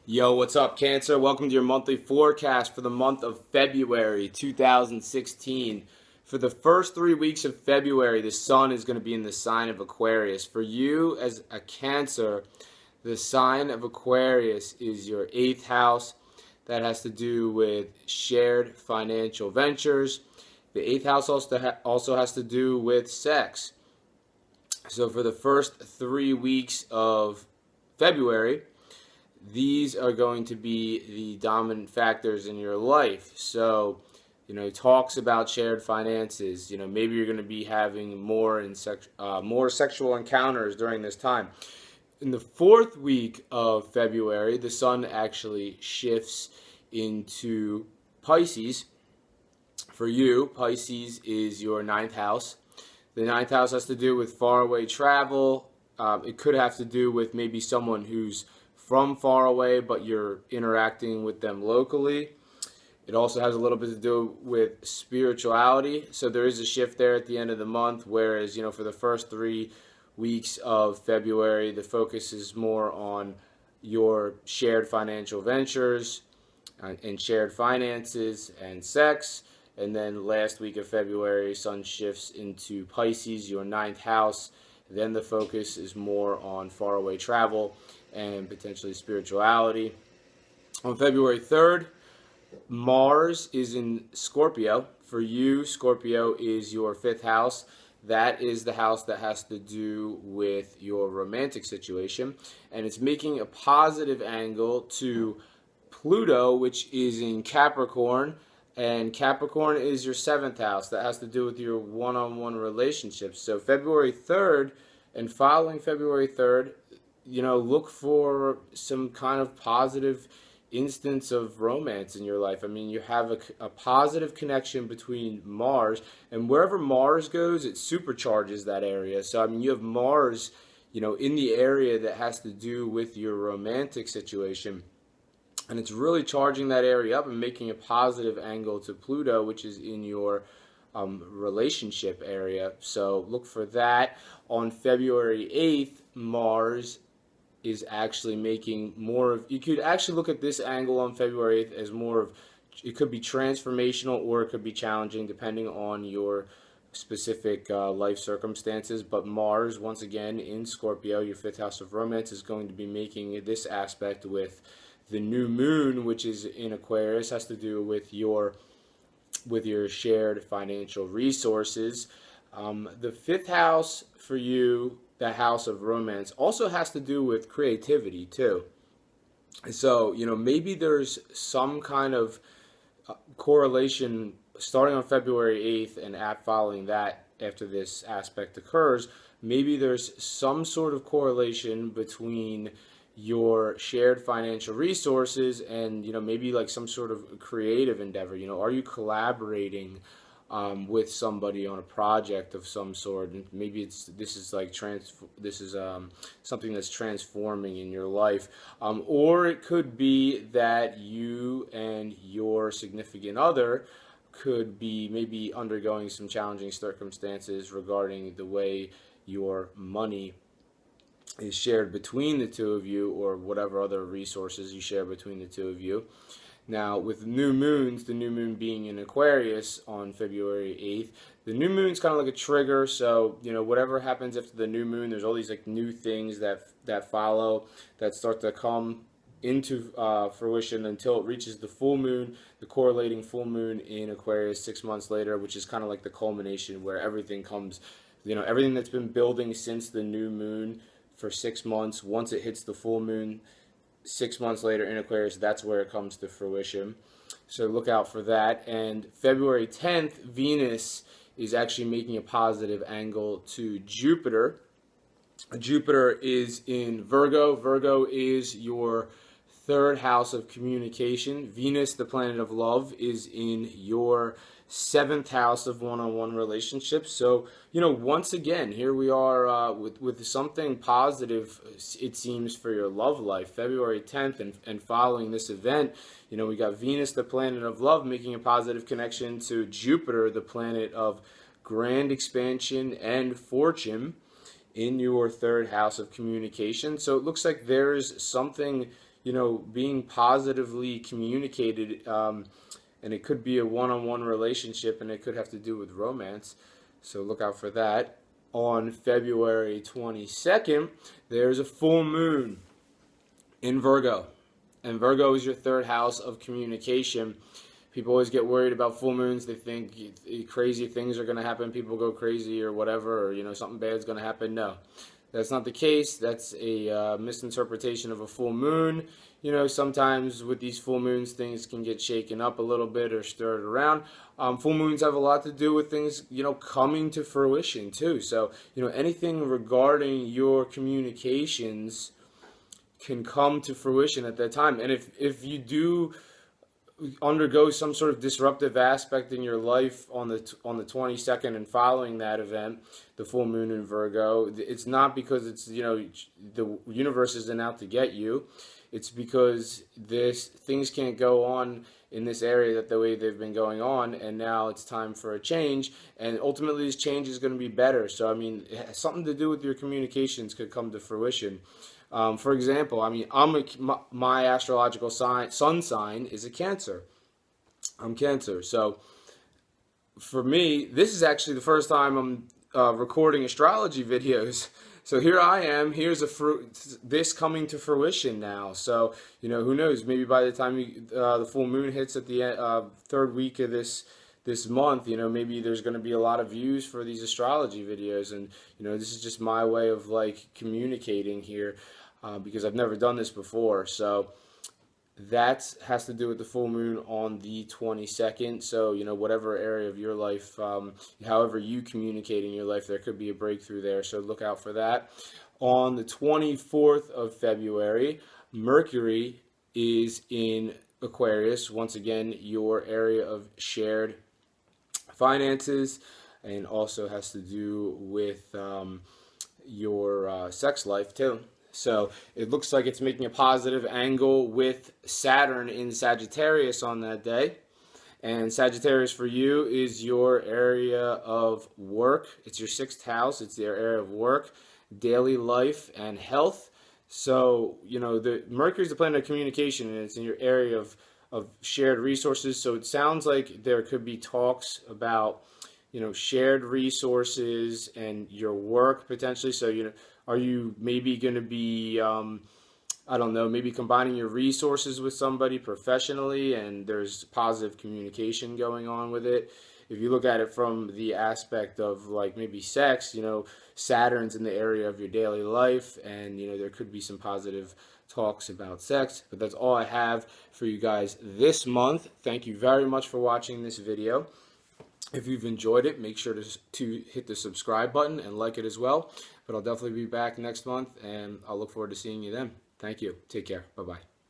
Yo, what's up, Cancer? Welcome to your monthly forecast for the month of February 2016. For the first 3 weeks of February, the sun is going to be in the sign of Aquarius. For you as a Cancer, the sign of Aquarius is your eighth house. That has to do with shared financial ventures. The eighth house also has to do with sex. So for the first 3 weeks of February, these are going to be the dominant factors in your life. So, he talks about shared finances. Maybe you're going to be having more sexual encounters during this time. In the fourth week of February, the sun actually shifts into Pisces. For you, Pisces is your ninth house. The ninth house has to do with faraway travel. It could have to do with maybe someone who's from far away, but you're interacting with them locally. It also has a little bit to do with spirituality. So there is a shift there at the end of the month, whereas, for the first 3 weeks of February, the focus is more on your shared financial ventures and shared finances and sex. And then last week of February, sun shifts into Pisces, your ninth house. Then the focus is more on faraway travel and potentially spirituality. On February 3rd, Mars is in Scorpio. For you, Scorpio is your fifth house. That is the house that has to do with your romantic situation. And it's making a positive angle to Pluto, which is in Capricorn. And Capricorn is your seventh house. That has to do with your one-on-one relationships. So February 3rd and following February 3rd, look for some kind of positive instance of romance in your life. I mean, you have a positive connection between Mars, and wherever Mars goes, it supercharges that area. So, I mean, you have Mars, in the area that has to do with your romantic situation. And it's really charging that area up and making a positive angle to Pluto, which is in your relationship area. So look for that. On February 8th, Mars is actually making more of, you could actually look at this angle on February 8th as more of, it could be transformational or it could be challenging depending on your specific life circumstances. But Mars, once again, in Scorpio, your fifth house of romance, is going to be making this aspect with the new moon, which is in Aquarius, has to do with your shared financial resources. The fifth house for you, the house of romance, also has to do with creativity too. So, maybe there's some kind of correlation starting on February 8th and following that, after this aspect occurs, maybe there's some sort of correlation between your shared financial resources and maybe like some sort of creative endeavor. Are you collaborating with somebody on a project of some sort? And maybe this is something that's transforming in your life, or it could be that you and your significant other could be maybe undergoing some challenging circumstances regarding the way your money is shared between the two of you, or whatever other resources you share between the two of you. Now, with new moons, the new moon being in Aquarius on February 8th, the new moon's kind of like a trigger. So, whatever happens after the new moon, there's all these like new things that follow, that start to come into fruition until it reaches the full moon, the correlating full moon in Aquarius 6 months later, which is kind of like the culmination where everything comes, everything that's been building since the new moon for 6 months, once it hits the full moon 6 months later in Aquarius, that's where it comes to fruition. So look out for that. And February 10th, Venus is actually making a positive angle to Jupiter. Jupiter is in Virgo. Virgo is your third house of communication. Venus, the planet of love, is in your seventh house of one-on-one relationships. So, once again, here we are with something positive, it seems, for your love life. February 10th and following this event, we got Venus, the planet of love, making a positive connection to Jupiter, the planet of grand expansion and fortune, in your third house of communication. So it looks like there's something being positively communicated, and it could be a one-on-one relationship, and it could have to do with romance. So look out for that. On February 22nd, there's a full moon in Virgo. And Virgo is your third house of communication. People always get worried about full moons. They think crazy things are going to happen. People go crazy or whatever, or something bad is going to happen. No, that's not the case. That's a misinterpretation of a full moon. Sometimes with these full moons, things can get shaken up a little bit or stirred around. Full moons have a lot to do with things, coming to fruition too. So, anything regarding your communications can come to fruition at that time. And if you do undergo some sort of disruptive aspect in your life on the 22nd and following that event, the full moon in Virgo, it's not because it's the universe isn't out to get you. It's because things can't go on in this area the way they've been going on, and now it's time for a change, and ultimately this change is going to be better. So I mean, it has something to do with your communications could come to fruition. For example, I mean, my astrological sun sign is a Cancer. I'm Cancer. So for me, this is actually the first time I'm recording astrology videos. So here I am. Here's this coming to fruition now. So who knows? Maybe by the time the full moon hits at the third week of this month, maybe there's going to be a lot of views for these astrology videos, and this is just my way of communicating here. Because I've never done this before. So that has to do with the full moon on the 22nd. So, whatever area of your life, however you communicate in your life, there could be a breakthrough there. So look out for that. On the 24th of February, Mercury is in Aquarius. Once again, your area of shared finances, and also has to do with your sex life too. So it looks like it's making a positive angle with Saturn in Sagittarius on that day. And Sagittarius for you is your area of work. It's your sixth house. It's your area of work, daily life, and health. So, the Mercury is the planet of communication, and it's in your area of shared resources. So it sounds like there could be talks about, shared resources and your work potentially. So, are you maybe going to be, I don't know, maybe combining your resources with somebody professionally, and there's positive communication going on with it? If you look at it from the aspect of maybe sex, Saturn's in the area of your daily life, and there could be some positive talks about sex. But that's all I have for you guys this month. Thank you very much for watching this video. If you've enjoyed it, make sure to hit the subscribe button and like it as well. But I'll definitely be back next month, and I'll look forward to seeing you then. Thank you. Take care. Bye-bye.